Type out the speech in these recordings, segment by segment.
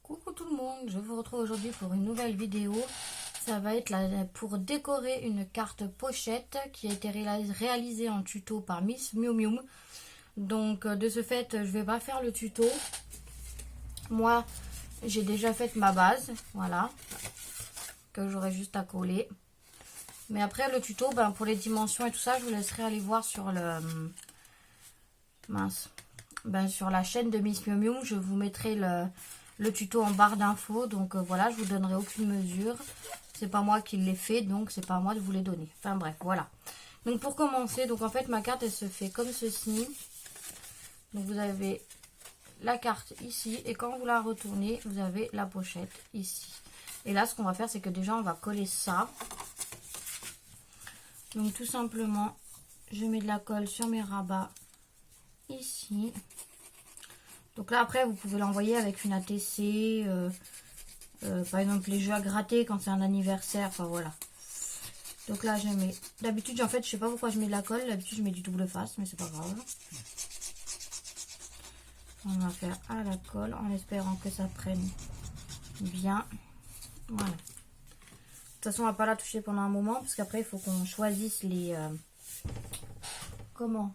Coucou tout le monde, je vous retrouve aujourd'hui pour une nouvelle vidéo. Ça va être pour décorer une carte pochette qui a été réalisée en tuto par Miss Miu Miu. Donc de ce fait, je vais pas faire le tuto. Moi, j'ai déjà fait ma base, voilà, que j'aurai juste à coller. Mais après le tuto, pour les dimensions et tout ça, je vous laisserai aller voir sur le sur la chaîne de Miss Miu Miu. Je vous mettrai le tuto en barre d'infos. Donc voilà, je vous donnerai aucune mesure. C'est pas moi qui l'ai fait, donc c'est pas à moi de vous les donner. Enfin bref, voilà. Donc pour commencer, donc en fait ma carte elle se fait comme ceci. Donc vous avez la carte ici et quand vous la retournez, vous avez la pochette ici. Et là ce qu'on va faire, c'est que déjà on va coller ça. Donc tout simplement, je mets de la colle sur mes rabats ici. Donc là après vous pouvez l'envoyer avec une ATC, par exemple les jeux à gratter quand c'est un anniversaire, enfin voilà. Donc là je mets, d'habitude en fait je sais pas pourquoi je mets de la colle, d'habitude je mets du double face mais c'est pas grave. On va faire à la colle en espérant que ça prenne bien. Voilà. De toute façon on va pas la toucher pendant un moment parce qu'après il faut qu'on choisisse les... comment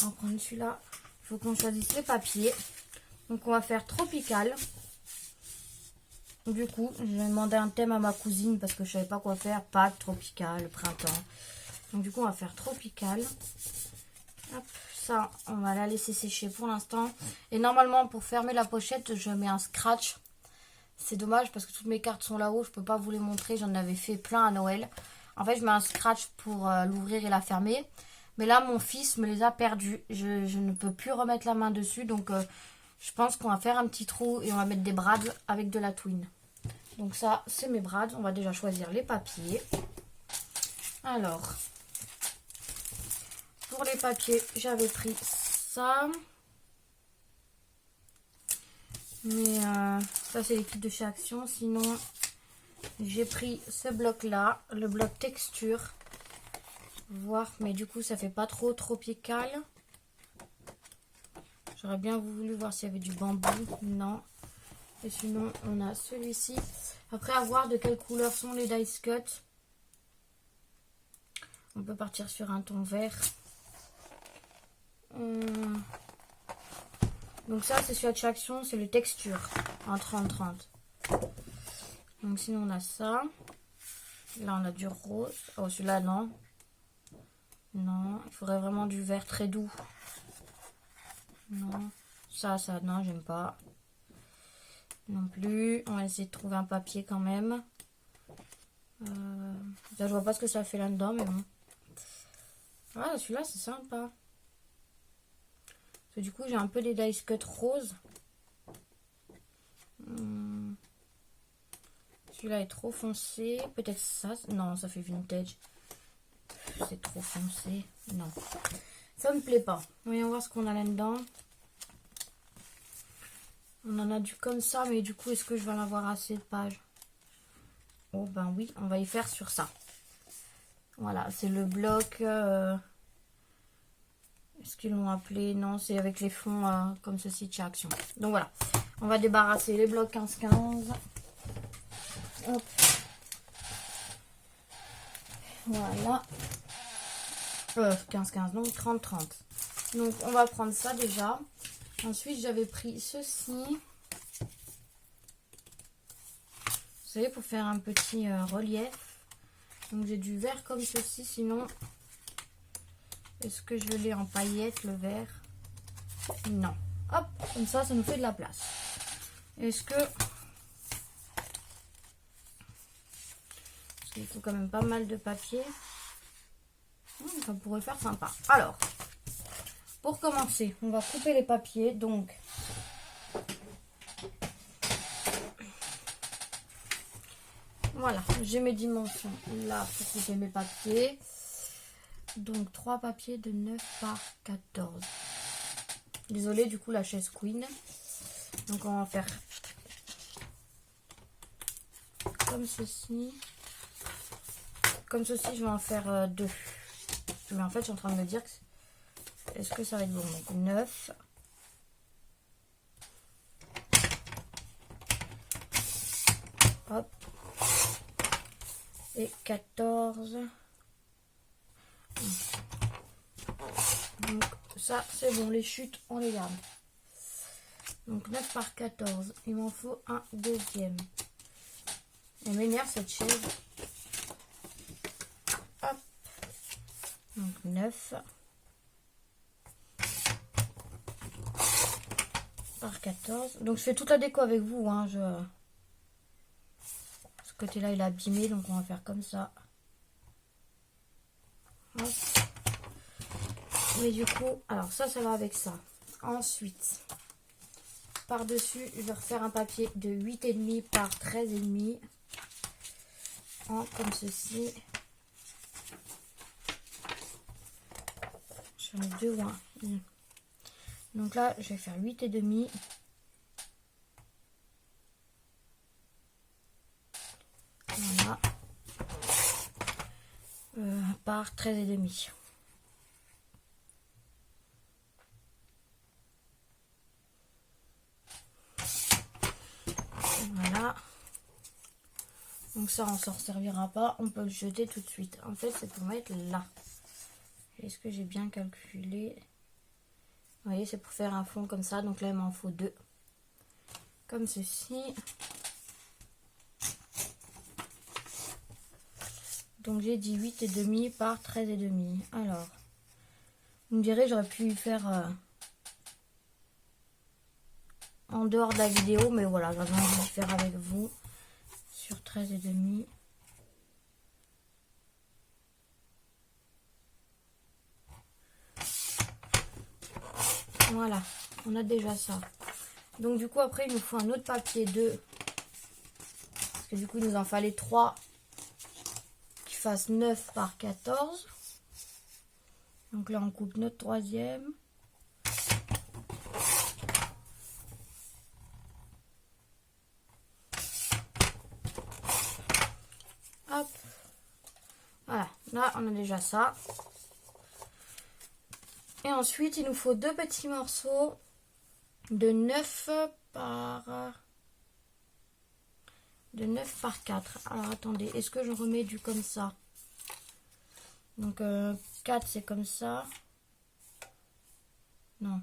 on va prendre celui-là. Il faut qu'on choisisse les papiers. Donc on va faire tropical. Du coup, je vais demander un thème à ma cousine parce que je savais pas quoi faire. Pâques, tropical, printemps. Donc du coup, on va faire tropical. Hop, ça, on va la laisser sécher pour l'instant. Et normalement, pour fermer la pochette, je mets un scratch. C'est dommage parce que toutes mes cartes sont là-haut. Je peux pas vous les montrer. J'en avais fait plein à Noël. En fait, je mets un scratch pour l'ouvrir et la fermer. Mais là, mon fils me les a perdus. Je ne peux plus remettre la main dessus. Donc, je pense qu'on va faire un petit trou et on va mettre des brades avec de la twine. Donc ça, c'est mes brades. On va déjà choisir les papiers. Alors, pour les papiers, j'avais pris ça. Mais ça, c'est les kits de chez Action. Sinon, j'ai pris ce bloc-là, le bloc texture. Voir, mais du coup, ça fait pas trop tropical. J'aurais bien voulu voir s'il y avait du bambou. Non. Et sinon, on a celui-ci. Après, à voir de quelle couleur sont les dice cut. On peut partir sur un ton vert. Donc ça, c'est sur Action, c'est le texture. En 30-30. Donc sinon, on a ça. Là, on a du rose. Oh, celui-là, non. Non, il faudrait vraiment du vert très doux. Non. Ça, non, j'aime pas. Non plus. On va essayer de trouver un papier quand même. Là, je vois pas ce que ça fait là-dedans, mais bon. Ah, celui-là, c'est sympa. Parce que du coup, j'ai un peu des dice cut roses. Celui-là est trop foncé. Peut-être ça. Non, ça fait vintage. C'est trop foncé. Non. Ça me plaît pas. Voyons voir ce qu'on a là-dedans. On en a du comme ça, mais du coup, est-ce que je vais en avoir assez de pages? Oh ben oui, on va y faire sur ça. Voilà, c'est le bloc... Est-ce qu'ils l'ont appelé? Non, c'est avec les fonds comme ceci de chez Action. Donc voilà, on va débarrasser les blocs 15-15. Hop. Voilà. 15-15, donc 30-30. Donc on va prendre ça déjà. Ensuite, j'avais pris ceci. Vous savez, pour faire un petit relief. Donc j'ai du vert comme ceci, sinon... Est-ce que je l'ai en paillettes, le vert? Non. Hop, comme ça nous fait de la place. Est-ce que... Parce qu'il faut quand même pas mal de papier. Ça pourrait faire sympa. Alors, pour commencer, on va couper les papiers. Donc, voilà, j'ai mes dimensions là pour couper mes papiers. Donc 3 papiers de 9 par 14. Désolée, du coup la chaise queen. Donc on va faire comme ceci. Comme ceci, je vais en faire 2. Mais en fait, je suis en train de me dire que est-ce que ça va être bon? Donc 9 et 14. Donc ça c'est bon, les chutes on les garde. Donc 9 par 14, il m'en faut un deuxième. Elle m'énerve cette chaise. Hop. Donc 9 par 14. Donc je fais toute la déco avec vous. Hein. Ce côté-là il est abîmé, donc on va faire comme ça. Hop. Mais du coup, alors ça va avec ça. Ensuite, par-dessus, je vais refaire un papier de 8,5 par 13,5. Comme ceci. J'en ai deux ou un. Donc là, je vais faire 8,5. Voilà. Par 13,5. Voilà. Donc ça, on s'en servira pas. On peut le jeter tout de suite. En fait, c'est pour mettre là. Est-ce que j'ai bien calculé? Vous voyez, c'est pour faire un fond comme ça. Donc là, il m'en faut deux. Comme ceci. Donc j'ai dit 8,5 par 13,5. Alors, vous me direz, j'aurais pu faire en dehors de la vidéo. Mais voilà, j'avais envie de faire avec vous. Sur 13,5. Voilà, on a déjà ça. Donc du coup après il nous faut un autre papier 2. Parce que du coup il nous en fallait 3 qui fassent 9 par 14. Donc là on coupe notre troisième. Hop. Voilà, là on a déjà ça. Et ensuite il nous faut deux petits morceaux de 9 par 4. Alors attendez, est-ce que je remets du comme ça? Donc 4 c'est comme ça. Non.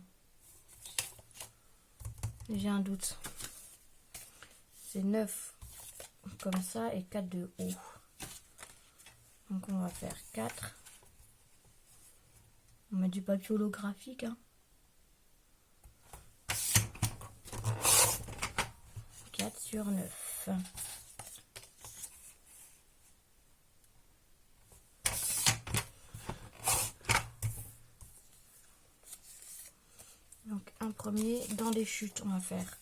J'ai un doute. C'est 9 comme ça et 4 de haut. Donc on va faire 4. On met du papier holographique. Hein. 4 sur 9. Donc un premier dans les chutes, on va faire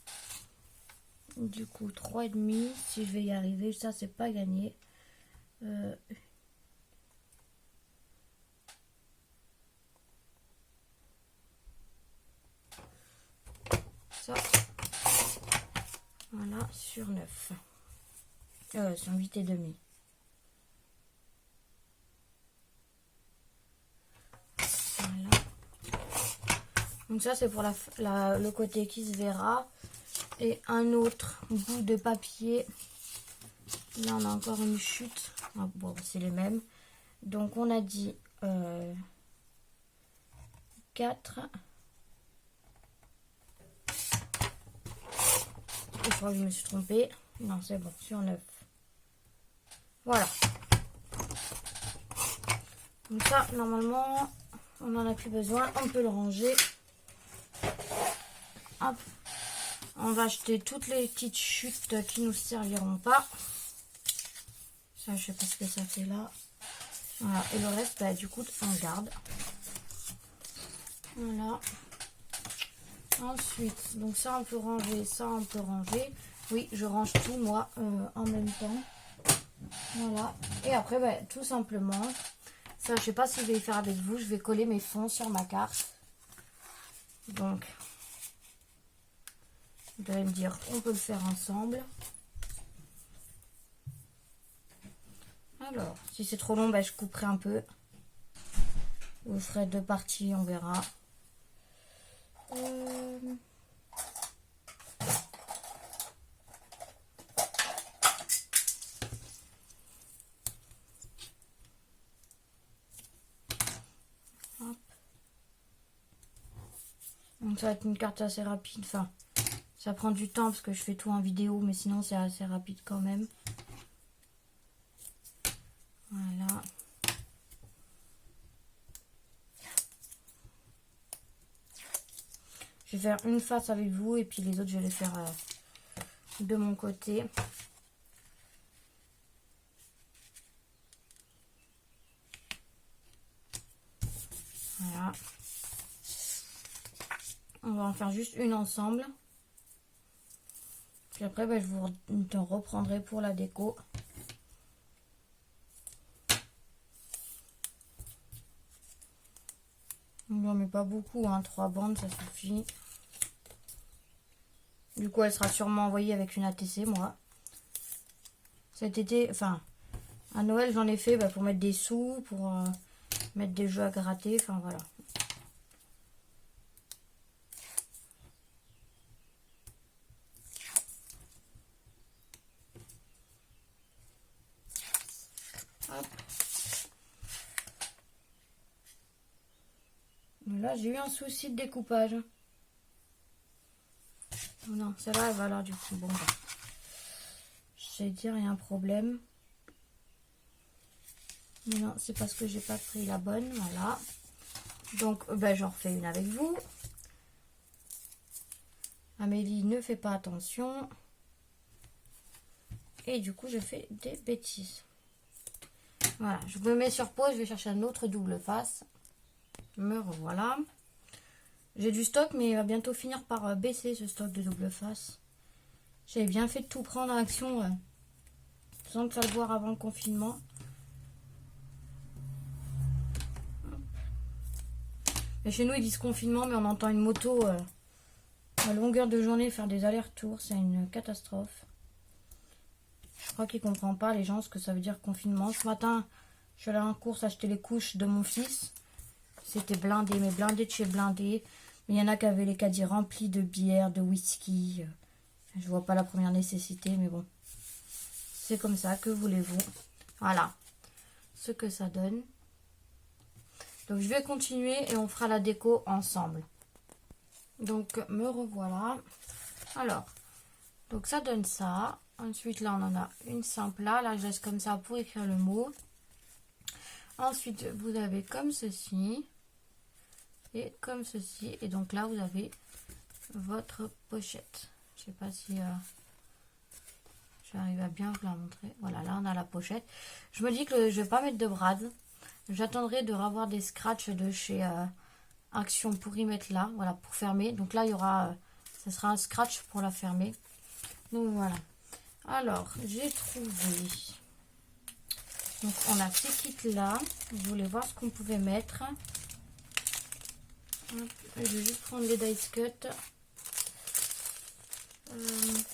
du coup 3,5. Si je vais y arriver, ça c'est pas gagné. Ça, voilà, sur 9. Sur 8,5. Voilà. Donc ça c'est pour le côté qui se verra. Et un autre bout de papier. Là on a encore une chute. Ah, bon, c'est les mêmes. Donc on a dit 4. Je crois que je me suis trompée. Non, c'est bon, sur 9. Voilà. Donc ça, normalement, on n'en a plus besoin. On peut le ranger. Hop. On va acheter toutes les petites chutes qui nous serviront pas. Ça, je sais pas ce que ça fait là. Voilà. Et le reste, bah, du coup, on garde. Voilà. Ensuite, donc ça, on peut ranger. Ça, on peut ranger. Oui, je range tout, moi, en même temps. Voilà. Et après, bah, tout simplement, ça, je sais pas si je vais le faire avec vous. Je vais coller mes fonds sur ma carte. Donc, vous allez me dire, on peut le faire ensemble. Alors, si c'est trop long, bah, je couperai un peu. Vous ferez deux parties, on verra. Donc ça va être une carte assez rapide. Enfin, ça prend du temps parce que je fais tout en vidéo, mais sinon c'est assez rapide quand même. Voilà. Je vais faire une face avec vous et puis les autres je vais les faire de mon côté. Voilà. On va en faire juste une ensemble. Puis après, je vous reprendrai pour la déco. On n'en met pas beaucoup, hein, 3 bandes, ça suffit. Du coup, elle sera sûrement envoyée avec une ATC, moi. Cet été, enfin, à Noël, j'en ai fait pour mettre des sous, pour mettre des jeux à gratter, enfin voilà. Hop. Là, j'ai eu un souci de découpage. Oh non, celle-là, elle va là du coup. Bon, j'allais dire, il y a un problème. Mais non, c'est parce que j'ai pas pris la bonne, voilà. Donc, j'en refais une avec vous. Amélie ne fait pas attention. Et du coup, je fais des bêtises. Voilà, je me mets sur pause, je vais chercher un autre double face. Me revoilà. J'ai du stock, mais il va bientôt finir par baisser ce stock de double face. J'avais bien fait de tout prendre en action sans le voir avant le confinement. Et chez nous, ils disent confinement, mais on entend une moto à longueur de journée faire des allers-retours. C'est une catastrophe. Je crois qu'ils ne comprennent pas, les gens, ce que ça veut dire confinement. Ce matin, je suis allée en course acheter les couches de mon fils. C'était blindé, mais blindé de chez blindé. Mais il y en a qui avaient les caddies remplis de bière, de whisky. Je vois pas la première nécessité, mais bon. C'est comme ça, que voulez-vous. Voilà ce que ça donne. Donc je vais continuer et on fera la déco ensemble. Donc me revoilà. Alors, donc ça donne ça. Ensuite là on en a une simple là. Là je laisse comme ça pour écrire le mot. Ensuite vous avez comme ceci. Et comme ceci. Et donc là vous avez votre pochette. Je sais pas si j'arrive à bien vous la montrer. Voilà, là on a la pochette. Je me dis que je vais pas mettre de brade. J'attendrai de revoir des scratchs de chez Action pour y mettre là. Voilà, pour fermer. Donc là il y aura, ça sera un scratch pour la fermer. Donc voilà. Alors, j'ai trouvé. Donc on a ces kits là. Je voulais voir ce qu'on pouvait mettre. Hop, je vais juste prendre les dice cut.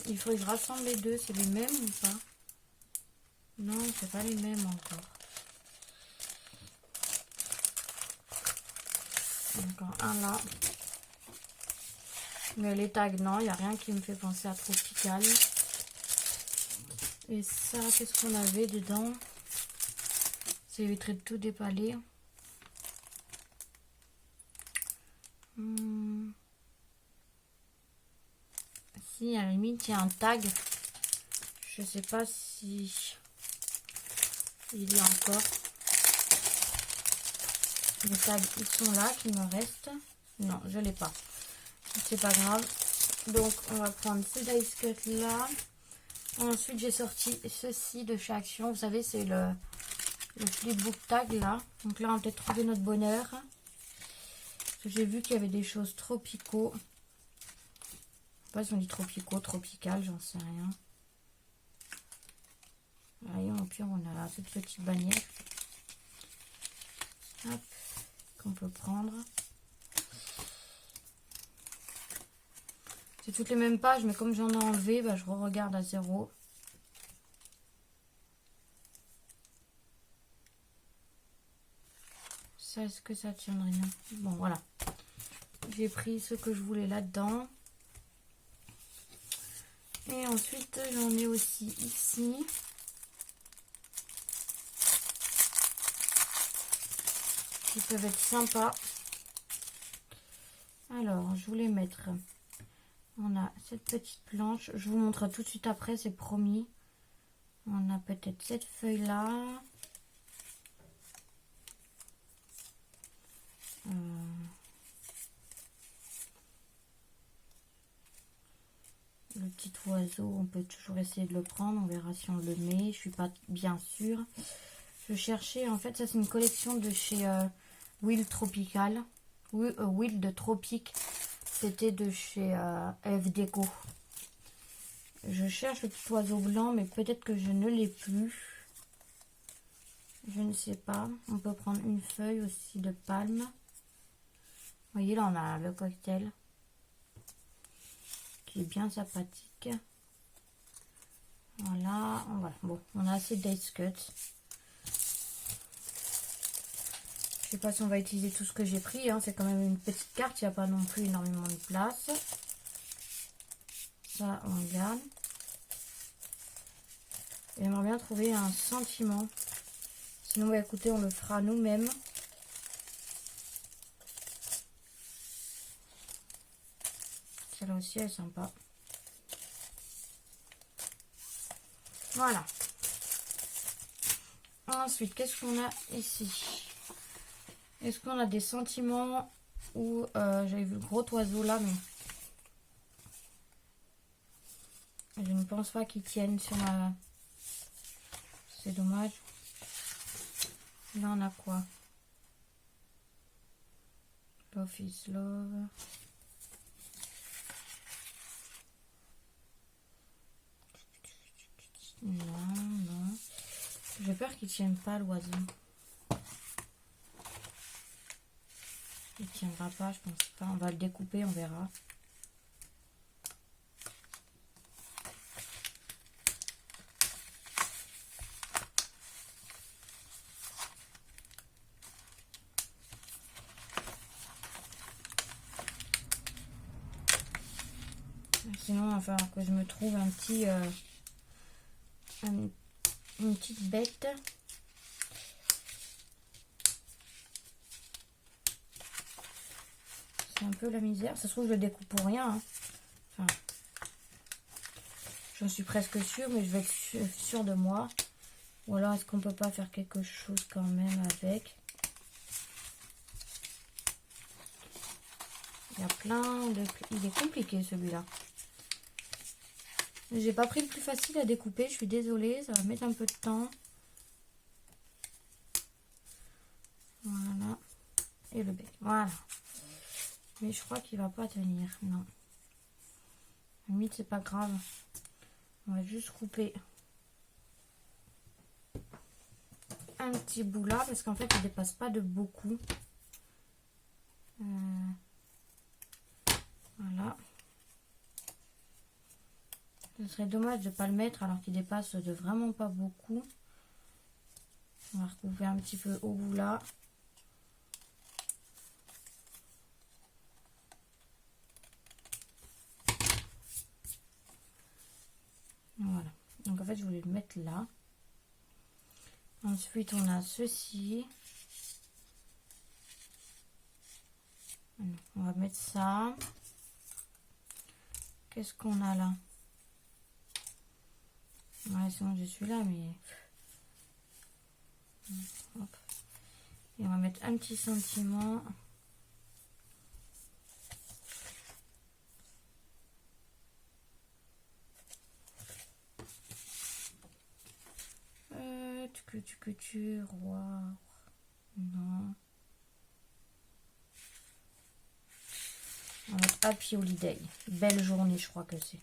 Il faut que je rassemble les deux. C'est les mêmes ou pas? Non, c'est pas les mêmes encore. Encore un là. Mais les tags, non, il n'y a rien qui me fait penser à Tropical. Et ça, qu'est-ce qu'on avait dedans? Ça éviterait de tout déballer. Si, à la limite, il y a un tag. Je sais pas si il y a encore. Les tags, ils sont là, qui me restent. Non, je l'ai pas. C'est pas grave. Donc, on va prendre ce dice cut là. Ensuite, j'ai sorti ceci de chez Action. Vous savez, c'est le flipbook tag là. Donc là, on va peut-être trouver notre bonheur. J'ai vu qu'il y avait des choses tropicaux. Je sais pas si on dit tropicaux, tropical, j'en sais rien. Voyons, au pire, on a cette petite bannière. Hop, qu'on peut prendre. C'est toutes les mêmes pages, mais comme j'en ai enlevé, je re-regarde à zéro. Ça, est-ce que ça tiendrait bien? Bon, voilà. J'ai pris ce que je voulais là-dedans. Et ensuite, j'en ai aussi ici. Qui peuvent être sympas. Alors, je voulais mettre... On a cette petite planche. Je vous montre tout de suite après, c'est promis. On a peut-être cette feuille-là. Le petit oiseau, on peut toujours essayer de le prendre. On verra si on le met. Je suis pas bien sûre. Je cherchais, en fait, ça c'est une collection de chez Will Tropical. Will de Tropique. C'était de chez F Déco. Je cherche le petit oiseau blanc, mais peut-être que je ne l'ai plus. Je ne sais pas. On peut prendre une feuille aussi de palme. Vous voyez, là, on a le cocktail. Qui est bien sympathique. Voilà. Bon, on a assez d'ice cut. Je sais pas si on va utiliser tout ce que j'ai pris. Hein. C'est quand même une petite carte. Il n'y a pas non plus énormément de place. Ça, on garde. J'aimerais bien trouver un sentiment. Sinon, bah, écoutez, on le fera nous-mêmes. Celle-là aussi, elle est sympa. Voilà. Ensuite, qu'est-ce qu'on a ici? Est-ce qu'on a des sentiments ou j'avais vu le gros oiseau là, mais je ne pense pas qu'ils tiennent sur ma... C'est dommage. Là, on a quoi? Love is love. Non. J'ai peur qu'ils tiennent pas l'oiseau. Il tiendra pas, je pense pas. On va le découper, on verra. Sinon, il va falloir que je me trouve un petit... une petite bête. C'est un peu la misère. Ça se trouve, je le découpe pour rien. Hein. Enfin, j'en suis presque sûre, mais je vais être sûre de moi. Ou alors, est-ce qu'on peut pas faire quelque chose quand même avec? Il y a plein de... Il est compliqué, celui-là. J'ai pas pris le plus facile à découper. Je suis désolée, ça va mettre un peu de temps. Voilà. Et le bec. Voilà. Mais je crois qu'il va pas tenir. Non. Limite, c'est pas grave. On va juste couper un petit bout là. Parce qu'en fait, il dépasse pas de beaucoup. Voilà. Ce serait dommage de ne pas le mettre alors qu'il dépasse de vraiment pas beaucoup. On va recouper un petit peu au bout là. Voilà. Donc en fait, je voulais le mettre là. Ensuite, on a ceci. On va mettre ça. Qu'est-ce qu'on a là? Ouais, sinon je suis là, mais... Hop. Et on va mettre un petit sentiment. Tu roi. Non. On va mettre Happy Holiday. Belle journée, je crois que c'est.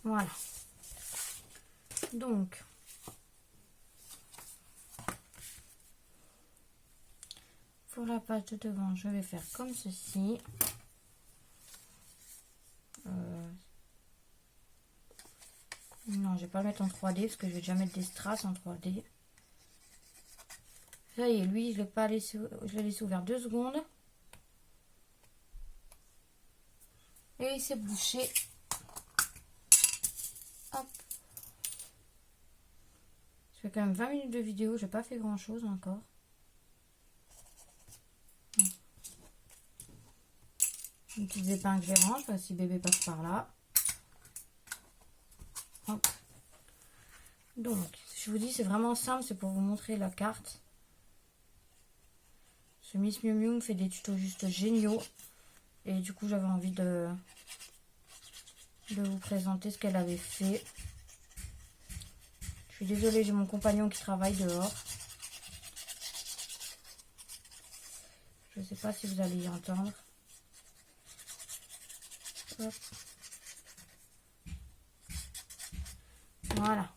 Voilà. Donc, pour la page de devant, je vais faire comme ceci. Non, je vais pas le mettre en 3D parce que je vais déjà mettre des strass en 3D. Ça y est, lui, je l'ai pas laissé, je l'ai laissé ouvert 2 secondes. Et il s'est bouché. Hop. Je fais quand même 20 minutes de vidéo, j'ai pas fait grand chose encore. petites épingles que je range, parce que si bébé passe par là. Hop. Donc, je vous dis, c'est vraiment simple, c'est pour vous montrer la carte. Ce Miss Miu Miu me fait des tutos juste géniaux. Et du coup, j'avais envie de vous présenter ce qu'elle avait fait. Je suis désolée, j'ai mon compagnon qui travaille dehors. Je ne sais pas si vous allez y entendre. Hop. Voilà.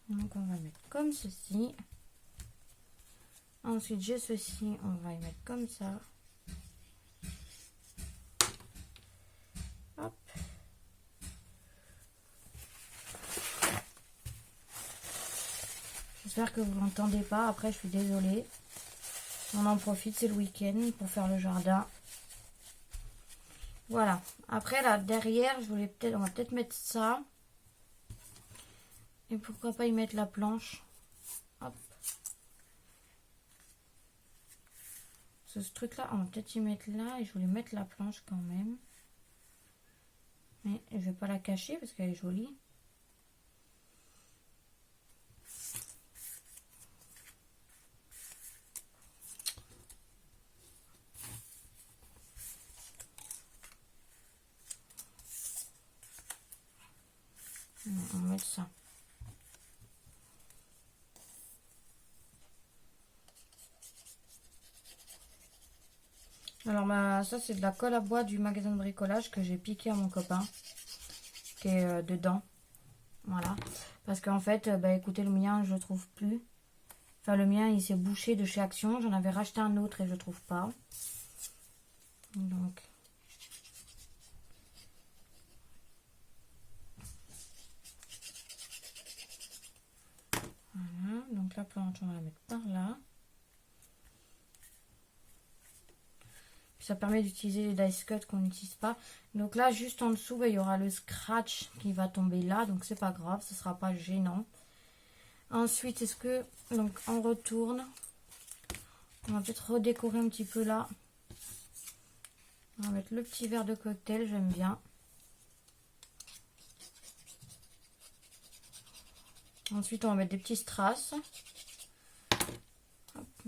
Donc on va mettre comme ceci. Ensuite j'ai ceci, on va y mettre comme ça. Hop. J'espère que vous l'entendez pas. Après je suis désolée. On en profite, c'est le week-end pour faire le jardin. Voilà. Après là derrière, on va peut-être mettre ça. Et pourquoi pas y mettre la planche. Hop. Ce truc là, on va peut-être y mettre là. Et je voulais mettre la planche quand même. Mais je vais pas la cacher parce qu'elle est jolie. On va mettre ça. Alors ça c'est de la colle à bois du magasin de bricolage que j'ai piqué à mon copain qui est dedans. Voilà. Parce qu'en fait, écoutez, le mien je le trouve plus. Enfin le mien il s'est bouché de chez Action. J'en avais racheté un autre et je le trouve pas. Donc. Voilà. Donc la planche on va la mettre par là. Ça permet d'utiliser les dice cut qu'on n'utilise pas. Donc là, juste en dessous, il y aura le scratch qui va tomber là. Donc c'est pas grave, ce sera pas gênant. Ensuite, donc on retourne. On va peut-être redécorer un petit peu là. On va mettre le petit verre de cocktail, j'aime bien. Ensuite, on va mettre des petits strass.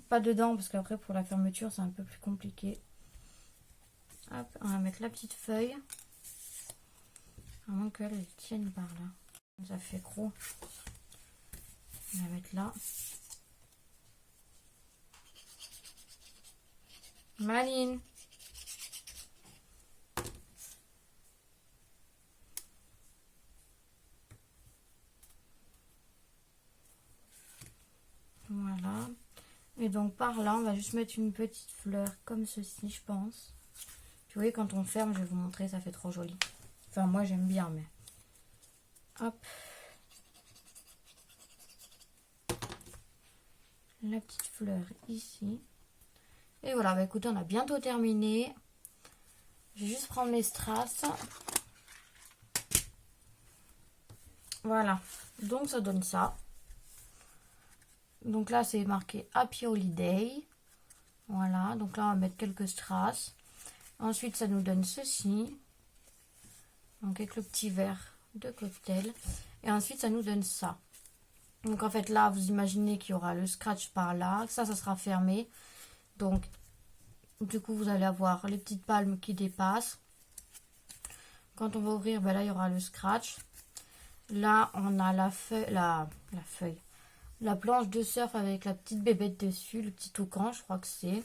Pas dedans, parce qu'après, pour la fermeture, c'est un peu plus compliqué. Hop, on va mettre la petite feuille. À moins qu'elle tienne par là. Ça fait gros. On va mettre là. Maline. Voilà. Et donc par là, on va juste mettre une petite fleur comme ceci, je pense. Vous voyez, quand on ferme, je vais vous montrer, ça fait trop joli. Enfin, moi, j'aime bien, mais... Hop. La petite fleur ici. Et voilà, écoutez, on a bientôt terminé. Je vais juste prendre mes strass. Voilà. Donc, ça donne ça. Donc là, c'est marqué Happy Holiday. Voilà. Donc là, on va mettre quelques strass. Ensuite, ça nous donne ceci. Donc avec le petit verre de cocktail. Et ensuite, ça nous donne ça. Donc en fait, là, vous imaginez qu'il y aura le scratch par là. Ça sera fermé. Donc, du coup, vous allez avoir les petites palmes qui dépassent. Quand on va ouvrir, là, il y aura le scratch. Là, on a la feuille, la planche de surf avec la petite bébête dessus, le petit toucan, je crois que c'est.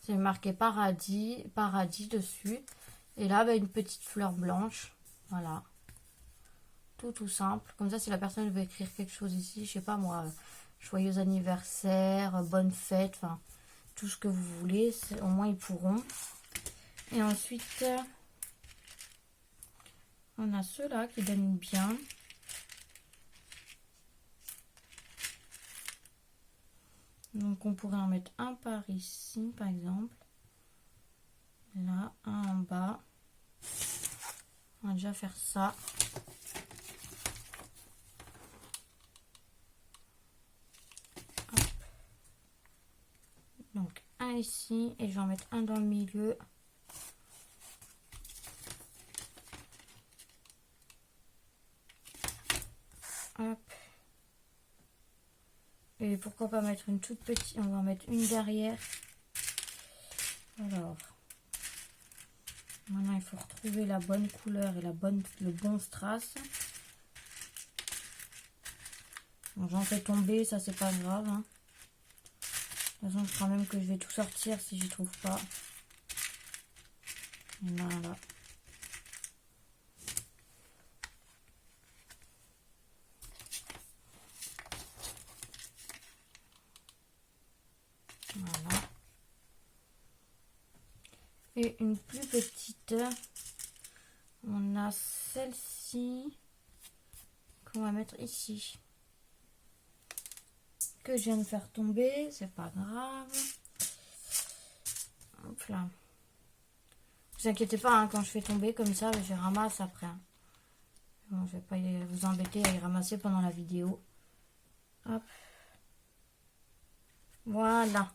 C'est marqué paradis dessus. Et là, une petite fleur blanche. Voilà. Tout simple. Comme ça, si la personne veut écrire quelque chose ici, je sais pas moi, joyeux anniversaire, bonne fête, enfin, tout ce que vous voulez, au moins ils pourront. Et ensuite, on a ceux-là qui donnent bien. Donc on pourrait en mettre un par ici, par exemple. Là, un en bas. On va déjà faire ça. Hop. ici et je vais en mettre un dans le milieu. Hop. Et pourquoi pas mettre une toute petite, on va en mettre une derrière. Alors, maintenant il faut retrouver la bonne couleur et le bon strass. Bon, j'en fais tomber, ça c'est pas grave. Hein. De toute façon, je crois même que je vais tout sortir si j'y trouve pas. Voilà. Voilà. Et une plus petite, on a celle-ci qu'on va mettre ici. Que je viens de faire tomber, c'est pas grave. Hop là. Ne vous inquiétez pas, hein, quand je fais tomber comme ça, je ramasse après. Bon, je vais pas vous embêter à y ramasser pendant la vidéo. Hop. Voilà.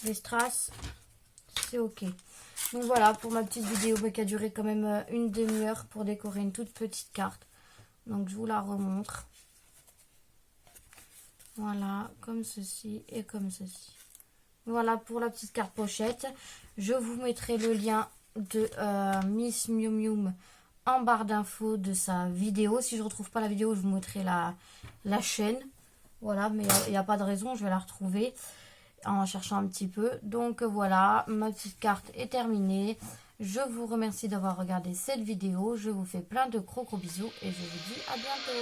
Les strass, c'est ok. Donc voilà pour ma petite vidéo qui a duré quand même une demi-heure pour décorer une toute petite carte. Donc je vous la remontre. Voilà, comme ceci et comme ceci. Voilà pour la petite carte pochette. Je vous mettrai le lien de Miss Miu Miu en barre d'infos de sa vidéo. Si je ne retrouve pas la vidéo, je vous mettrai la chaîne. Voilà, mais il n'y a pas de raison, je vais la retrouver en cherchant un petit peu. Donc voilà, ma petite carte est terminée. Je vous remercie d'avoir regardé cette vidéo. Je vous fais plein de gros bisous et je vous dis à bientôt.